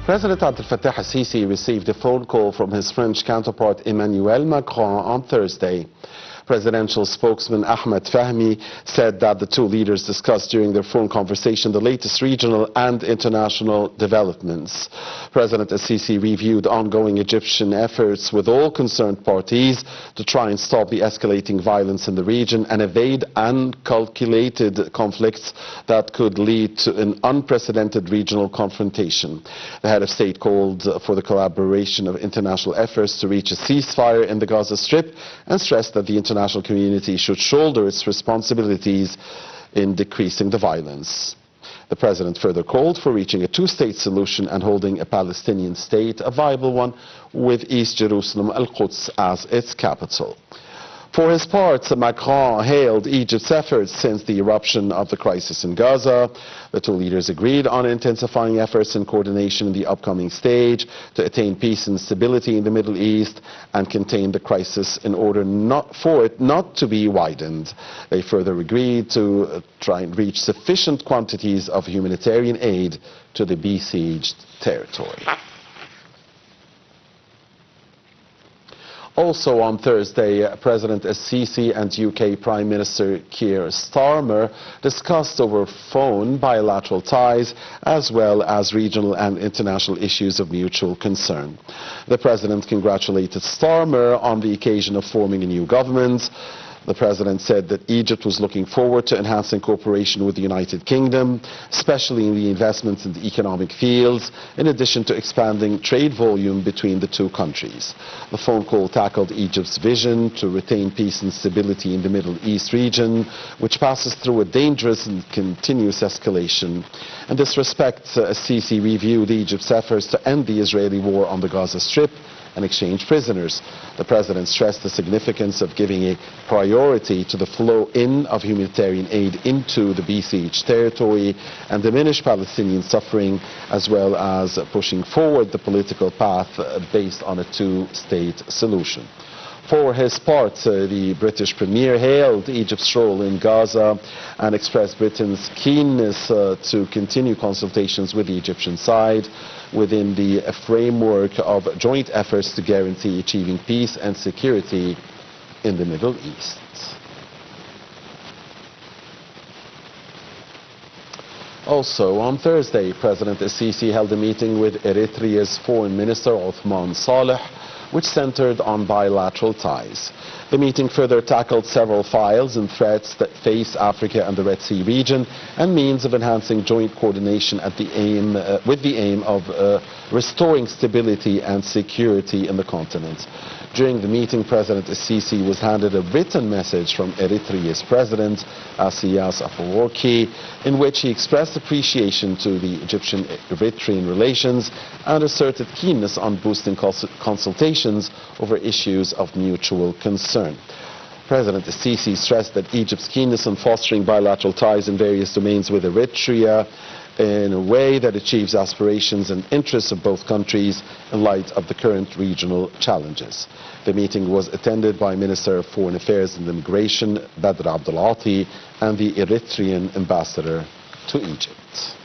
President Abdel Fattah al-Sisi received a phone call from his French counterpart Emmanuel Macron on Thursday. Presidential spokesman Ahmed Fahmy said that the two leaders discussed during their phone conversation the latest regional and international developments. President al-Sisi reviewed ongoing Egyptian efforts with all concerned parties to try and stop the escalating violence in the region and evade uncalculated conflicts that could lead to an unprecedented regional confrontation. The head of state called for the collaboration of international efforts to reach a ceasefire in the Gaza Strip and stressed that the international community should shoulder its responsibilities in decreasing the violence. The president further called for reaching a two-state solution and holding a Palestinian state, a viable one, with East Jerusalem, Al-Quds, as its capital. For his part, Macron hailed Egypt's efforts since the eruption of the crisis in Gaza. The two leaders agreed on intensifying efforts and coordination in the upcoming stage to attain peace and stability in the Middle East and contain the crisis in order for it not to be widened. They further agreed to try and reach sufficient quantities of humanitarian aid to the besieged territory. Also on Thursday, President al-Sisi and UK Prime Minister Keir Starmer discussed over phone bilateral ties as well as regional and international issues of mutual concern. The President congratulated Starmer on the occasion of forming a new government. The President said that Egypt was looking forward to enhancing cooperation with the United Kingdom, especially in the investments in the economic fields, in addition to expanding trade volume between the two countries. The phone call tackled Egypt's vision to retain peace and stability in the Middle East region, which passes through a dangerous and continuous escalation. In this respect, Sisi reviewed Egypt's efforts to end the Israeli war on the Gaza Strip and exchange prisoners. The President stressed the significance of giving a priority to the flow in of humanitarian aid into the besieged territory and diminish Palestinian suffering, as well as pushing forward the political path based on a two-state solution. For his part, the British Premier hailed Egypt's role in Gaza and expressed Britain's keenness to continue consultations with the Egyptian side within the framework of joint efforts to guarantee achieving peace and security in the Middle East. Also on Thursday, President al-Sisi held a meeting with Eritrea's Foreign Minister Othman Saleh, which centered on bilateral ties. The meeting further tackled several files and threats that face Africa and the Red Sea region and means of enhancing joint coordination with the aim of restoring stability and security in the continent. During the meeting, President al-Sisi was handed a written message from Eritrea's President, Isaias Afwerki, in which he expressed appreciation to the Egyptian-Eritrean relations and asserted keenness on boosting consultations over issues of mutual concern. President al-Sisi stressed that Egypt's keenness on fostering bilateral ties in various domains with Eritrea in a way that achieves aspirations and interests of both countries in light of the current regional challenges. The meeting was attended by Minister of Foreign Affairs and Immigration Badr Abdulati and the Eritrean ambassador to Egypt.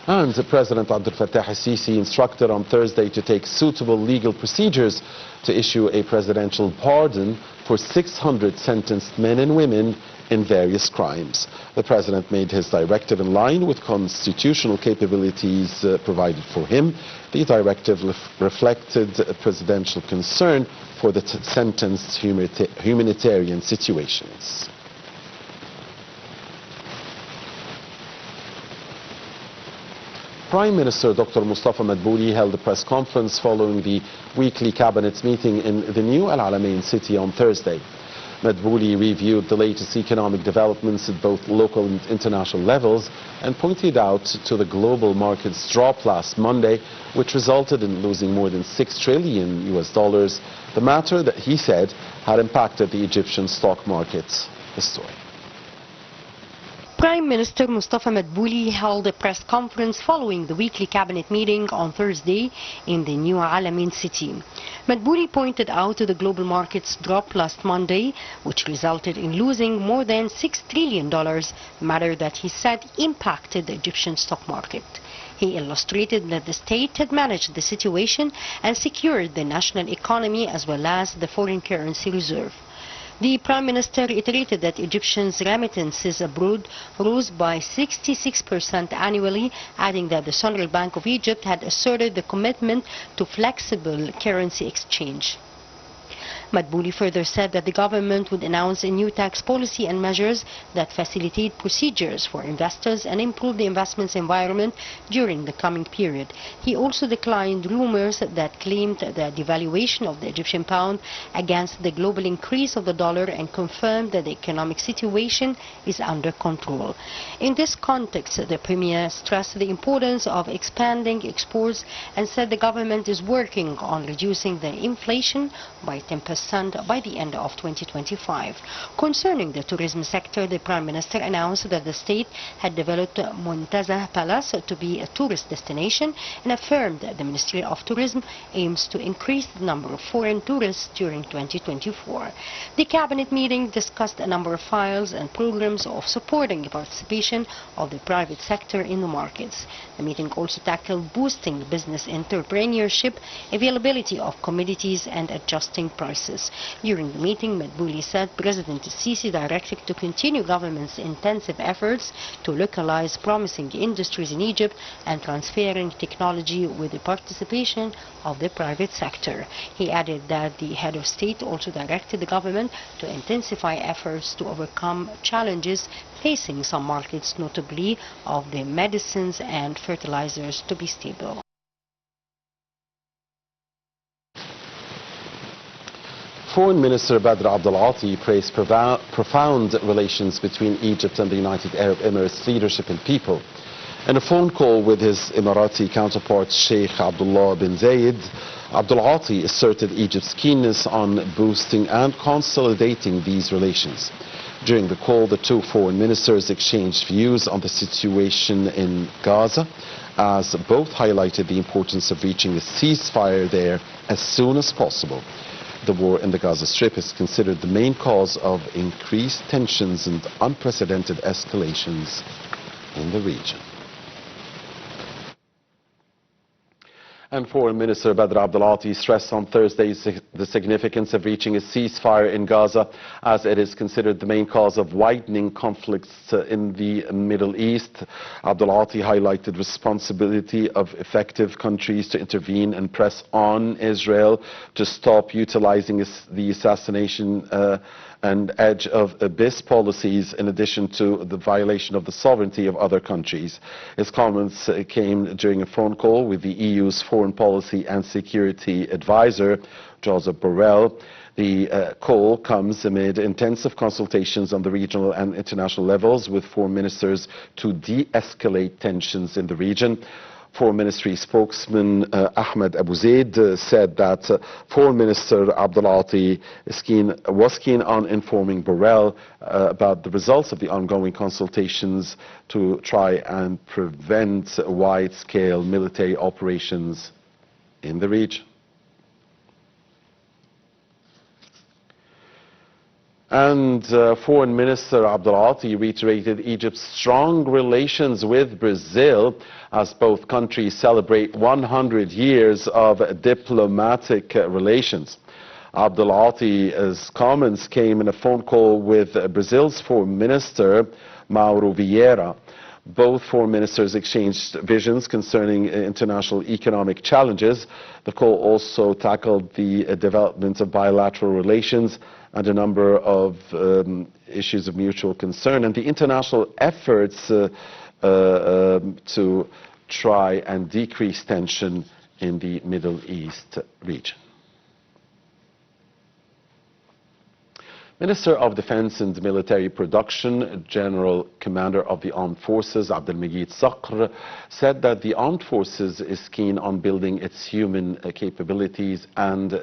And President Abdel Fattah al-Sisi instructed on Thursday to take suitable legal procedures to issue a presidential pardon for 600 sentenced men and women in various crimes. The President made his directive in line with constitutional capabilities provided for him. The directive reflected presidential concern for the sentenced humanitarian situations. Prime Minister Dr. Mustafa Madbouli held a press conference following the weekly cabinet meeting in the new Al Alamein city on Thursday. Madbouli reviewed the latest economic developments at both local and international levels and pointed out to the global market's drop last Monday, which resulted in losing more than $6 trillion, the matter that he said had impacted the Egyptian stock market. The story. Prime Minister Mustafa Madbouli held a press conference following the weekly cabinet meeting on Thursday in the New Alamein city. Madbouli pointed out to the global markets drop last Monday, which resulted in losing more than $6 trillion, a matter that he said impacted the Egyptian stock market. He illustrated that the state had managed the situation and secured the national economy as well as the foreign currency reserve. The Prime Minister reiterated that Egyptians' remittances abroad rose by 66% annually, adding that the Central Bank of Egypt had asserted the commitment to flexible currency exchange. Madbouli further said that the government would announce a new tax policy and measures that facilitate procedures for investors and improve the investments environment during the coming period. He also declined rumors that claimed the devaluation of the Egyptian pound against the global increase of the dollar and confirmed that the economic situation is under control. In this context, the Premier stressed the importance of expanding exports and said the government is working on reducing the inflation by 10% by the end of 2025. Concerning the tourism sector, the Prime Minister announced that the state had developed Muntazah Palace to be a tourist destination and affirmed that the Ministry of Tourism aims to increase the number of foreign tourists during 2024. The cabinet meeting discussed a number of files and programs of supporting the participation of the private sector in the markets. The meeting also tackled boosting business entrepreneurship, availability of commodities and adjusting prices. During the meeting, Madbouli said President Sisi directed to continue government's intensive efforts to localize promising industries in Egypt and transferring technology with the participation of the private sector. He added that the head of state also directed the government to intensify efforts to overcome challenges facing some markets, notably of the medicines and fertilizers, to be stable. Foreign Minister Badr Abdel-Ati praised profound relations between Egypt and the United Arab Emirates leadership and people. In a phone call with his Emirati counterpart Sheikh Abdullah bin Zayed, Abdel-Ati asserted Egypt's keenness on boosting and consolidating these relations. During the call, the two foreign ministers exchanged views on the situation in Gaza, as both highlighted the importance of reaching a ceasefire there as soon as possible. The war in the Gaza Strip is considered the main cause of increased tensions and unprecedented escalations in the region. And Foreign Minister Badr Abdel-Ati stressed on Thursday the significance of reaching a ceasefire in Gaza, as it is considered the main cause of widening conflicts in the Middle East. Abdel-Ati highlighted responsibility of effective countries to intervene and press on Israel to stop utilizing the assassination and edge of abyss policies, in addition to the violation of the sovereignty of other countries. His comments came during a phone call with the EU's foreign policy and security advisor, Joseph Borrell. The call comes amid intensive consultations on the regional and international levels with foreign ministers to de-escalate tensions in the region. Foreign Ministry spokesman Ahmed Abu Zaid said that Foreign Minister Abdel-Ati was keen on informing Borrell about the results of the ongoing consultations to try and prevent wide-scale military operations in the region. And Foreign Minister Abdel-Ati reiterated Egypt's strong relations with Brazil as both countries celebrate 100 years of diplomatic relations. Abdel-Ati's comments came in a phone call with Brazil's Foreign Minister Mauro Vieira. Both foreign ministers exchanged visions concerning international economic challenges. The call also tackled the development of bilateral relations and a number of issues of mutual concern and the international efforts to try and decrease tension in the Middle East region. Minister of Defence and Military Production, General Commander of the Armed Forces, Abdelmajid Sakr, said that the Armed Forces is keen on building its human capabilities and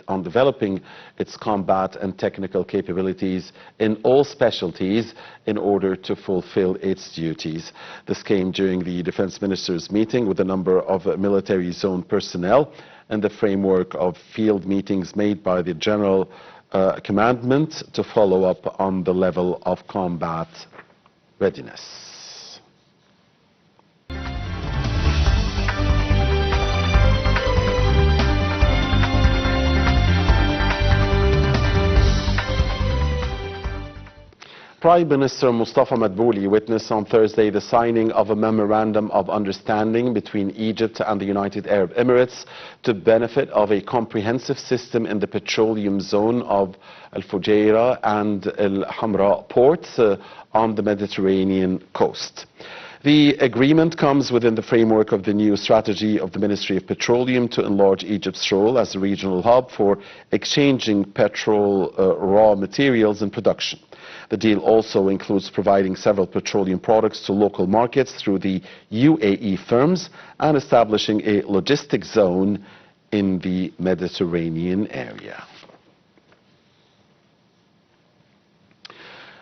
on developing its combat and technical capabilities in all specialties in order to fulfill its duties. This came during the Defence Ministers' meeting with a number of military zone personnel in the framework of field meetings made by the General Commandment to follow up on the level of combat readiness. Prime Minister Mustafa Madbouli witnessed on Thursday the signing of a memorandum of understanding between Egypt and the United Arab Emirates to benefit of a comprehensive system in the petroleum zone of Al Fujairah and Al Hamra ports on the Mediterranean coast. The agreement comes within the framework of the new strategy of the Ministry of Petroleum to enlarge Egypt's role as a regional hub for exchanging petrol raw materials and production. The deal also includes providing several petroleum products to local markets through the UAE firms and establishing a logistics zone in the Mediterranean area.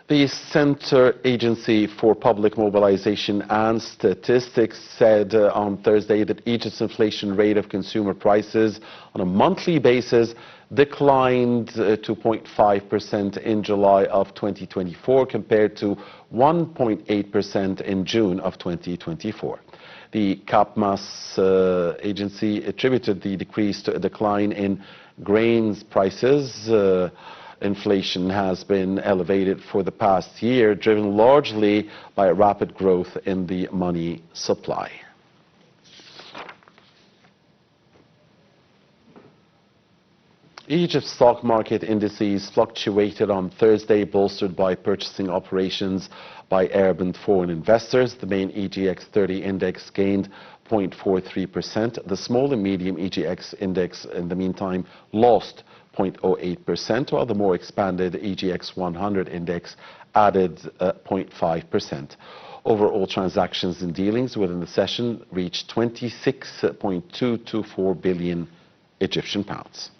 The Centre Agency for Public Mobilization and Statistics said on Thursday that Egypt's inflation rate of consumer prices on a monthly basis declined to 0.5% in July of 2024 compared to 1.8% in June of 2024. The CAPMAS agency attributed the decrease to a decline in grains prices. Inflation has been elevated for the past year, driven largely by a rapid growth in the money supply. Egypt's stock market indices fluctuated on Thursday, bolstered by purchasing operations by Arab and foreign investors. The main EGX 30 index gained 0.43%. The small and medium EGX index, in the meantime, lost 0.08%, while the more expanded EGX 100 index added 0.5%. Overall transactions and dealings within the session reached 26.224 billion Egyptian pounds.